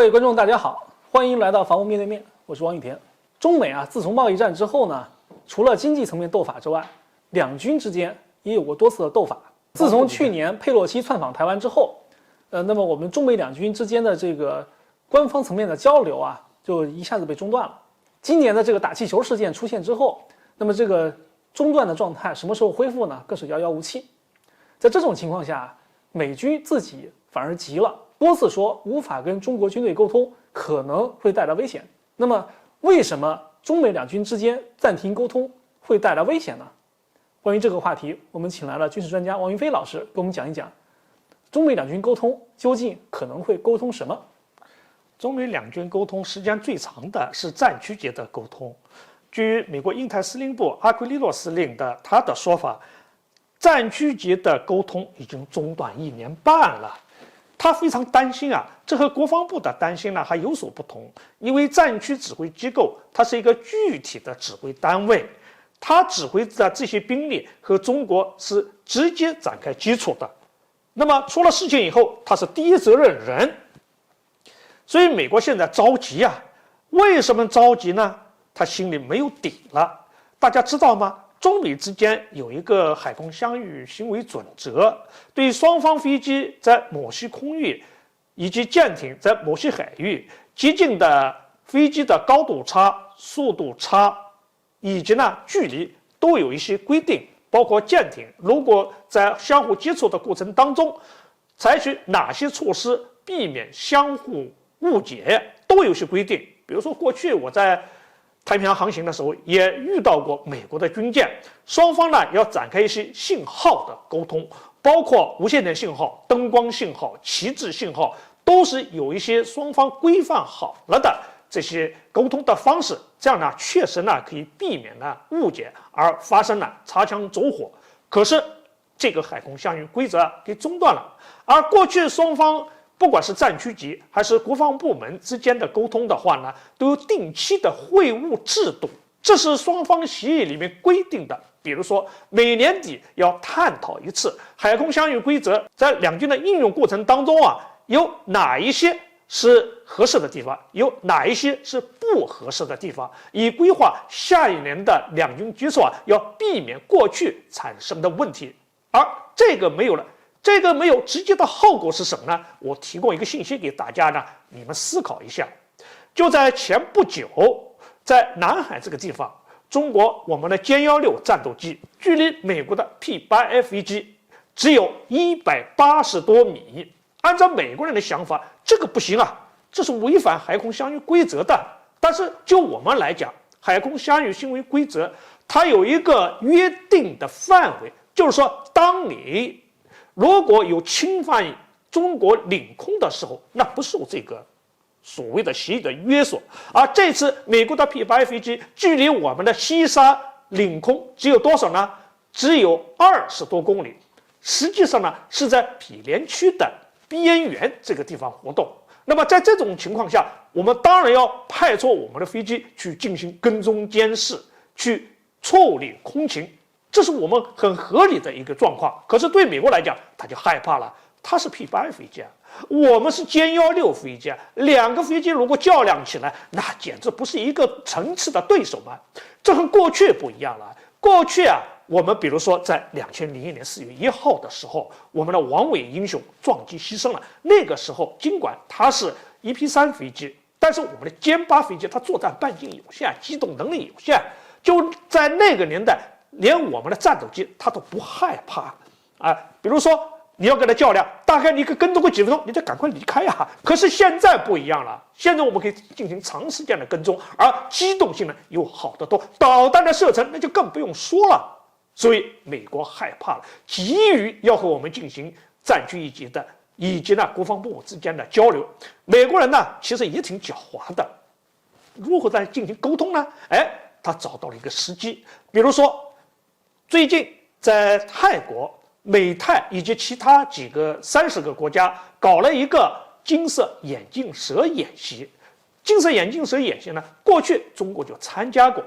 位观众，大家好，欢迎来到防务面对面，我是王宇田。中美自从贸易战之后呢，除了经济层面斗法之外，两军之间也有过多次的斗法。自从去年佩洛西窜访台湾之后，那么我们中美两军之间的这个官方层面的交流就一下子被中断了。今年的这个打气球事件出现之后，那么这个中断的状态什么时候恢复呢？更是遥遥无期。在这种情况下，美军自己反而急了，多次说无法跟中国军队沟通，可能会带来危险。那么为什么中美两军之间暂停沟通会带来危险呢？关于这个话题，我们请来了军事专家王云飞老师给我们讲一讲，中美两军沟通究竟可能会沟通什么？中美两军沟通时间最长的是战区间的沟通。据美国印太司令部阿奎利诺司令他的说法，战区间的沟通已经中断1年半了。他非常担心这和国防部的担心呢还有所不同，因为战区指挥机构它是一个具体的指挥单位，它指挥的这些兵力和中国是直接展开接触的。那么出了事情以后，他是第一责任人，所以美国现在着急为什么着急呢？他心里没有底了。大家知道吗？中美之间有一个海空相遇行为准则，对双方飞机在某些空域以及舰艇在某些海域接近的飞机的高度差、速度差以及距离都有一些规定，包括舰艇如果在相互接触的过程当中采取哪些措施避免相互误解，都有些规定。比如说过去我在太平洋航行的时候也遇到过美国的军舰，双方要展开一些信号的沟通，包括无线电信号、灯光信号、旗帜信号，都是有一些双方规范好了的这些沟通的方式，这样确实可以避免误解而发生擦枪走火。可是这个海空相遇规则给中断了，而过去双方不管是战区级还是国防部门之间的沟通的话都有定期的会晤制度，这是双方协议里面规定的。比如说每年底要探讨一次海空相遇规则在两军的应用过程当中有哪一些是合适的地方，有哪一些是不合适的地方，以规划下一年的两军接触要避免过去产生的问题。而这个没有了，这个没有直接的后果是什么呢？我提供一个信息给大家你们思考一下。就在前不久，在南海这个地方，中国我们的歼116战斗机距离美国的 P-8F 飞机只有180多米。按照美国人的想法，这个不行这是违反海空相遇规则的。但是就我们来讲，海空相遇行为规则它有一个约定的范围，就是说当你如果有侵犯中国领空的时候，那不受这个所谓的协议的约束。而这次美国的 P-8F 飞机距离我们的西沙领空只有多少呢？只有20多公里，实际上是在毗连区的边缘这个地方活动。那么在这种情况下，我们当然要派出我们的飞机去进行跟踪监视，去处理空情，这是我们很合理的一个状况。可是对美国来讲，他就害怕了，他是 P-8F 飞机我们是歼116飞机两个飞机如果较量起来，那简直不是一个层次的对手嘛。这和过去不一样了。过去我们比如说在2001年4月1号的时候，我们的王伟英雄撞击牺牲了。那个时候尽管它是EP-3飞机，但是我们的歼8飞机它作战半径有限，机动能力有限，就在那个年代连我们的战斗机它都不害怕比如说你要跟它较量，大概你跟踪个几分钟，你得赶快离开可是现在不一样了，现在我们可以进行长时间的跟踪，而机动性又好得多，导弹的射程那就更不用说了。所以美国害怕了，急于要和我们进行战区一级的以及国防部之间的交流。美国人其实也挺狡猾的，如何在进行沟通呢？他找到了一个时机，比如说最近在泰国、美泰以及其他几个30个国家搞了一个金色眼镜蛇演习。金色眼镜蛇演习呢，过去中国就参加过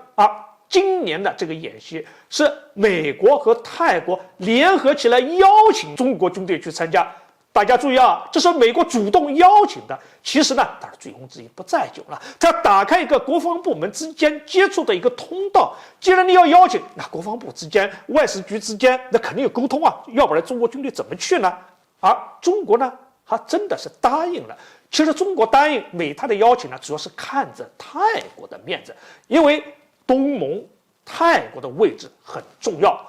今年的这个演习是美国和泰国联合起来邀请中国军队去参加，大家注意啊，这是美国主动邀请的。其实呢，当然醉翁之意不在酒了，他打开一个国防部门之间接触的一个通道。既然你要邀请，那国防部之间、外事局之间，那肯定有沟通啊，要不然中国军队怎么去呢？而中国呢，还真的是答应了。其实中国答应美泰的邀请呢，主要是看着泰国的面子，因为东盟泰国的位置很重要。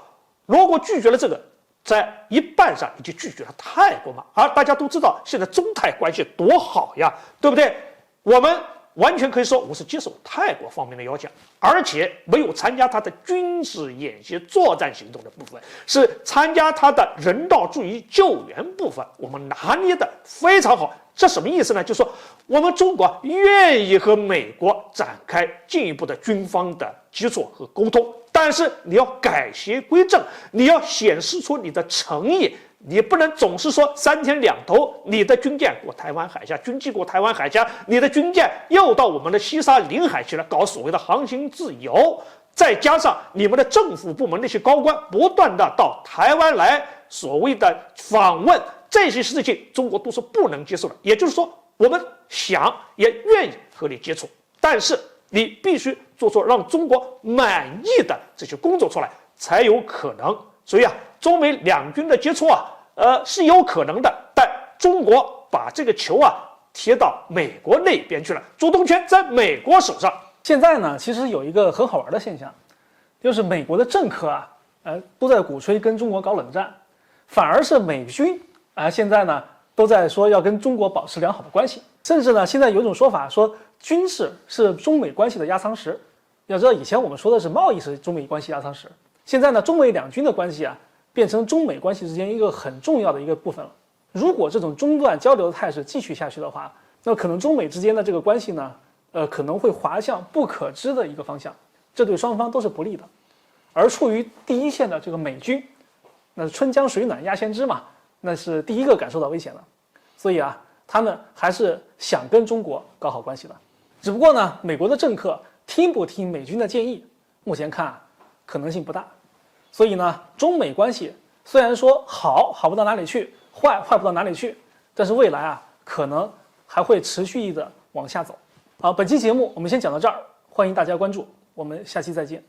如果拒绝了这个，在一半上已经拒绝了泰国嘛，而大家都知道现在中泰关系多好呀，对不对？我们完全可以说我是接受泰国方面的邀请，而且没有参加他的军事演习作战行动的部分，是参加他的人道主义救援部分，我们拿捏的非常好。这什么意思呢？就是说我们中国愿意和美国展开进一步的军方的接触和沟通，但是你要改邪归正，你要显示出你的诚意，你不能总是说三天两头你的军舰过台湾海峡，军机过台湾海峡，你的军舰又到我们的西沙领海去了，搞所谓的航行自由，再加上你们的政府部门那些高官不断的到台湾来所谓的访问，这些事情中国都是不能接受的。也就是说，我们想也愿意和你接触，但是你必须做出让中国满意的这些工作出来，才有可能。所以啊，中美两军的接触啊，是有可能的，但中国把这个球啊贴到美国那边去了，主动权在美国手上。现在呢，其实有一个很好玩的现象，就是美国的政客啊，都在鼓吹跟中国搞冷战，反而是美军现在呢都在说要跟中国保持良好的关系，甚至呢现在有一种说法说军事是中美关系的压舱石。要知道以前我们说的是贸易是中美关系压舱石，现在呢中美两军的关系啊变成中美关系之间一个很重要的一个部分了。如果这种中断交流的态势继续下去的话，那可能中美之间的这个关系呢可能会滑向不可知的一个方向，这对双方都是不利的。而处于第一线的这个美军，那春江水暖鸭先知嘛，那是第一个感受到危险的，所以啊，他们还是想跟中国搞好关系的。只不过呢，美国的政客听不听美军的建议，目前看可能性不大。所以呢，中美关系虽然说好不到哪里去，坏不到哪里去，但是未来啊，可能还会持续的往下走。好，本期节目我们先讲到这儿，欢迎大家关注，我们下期再见。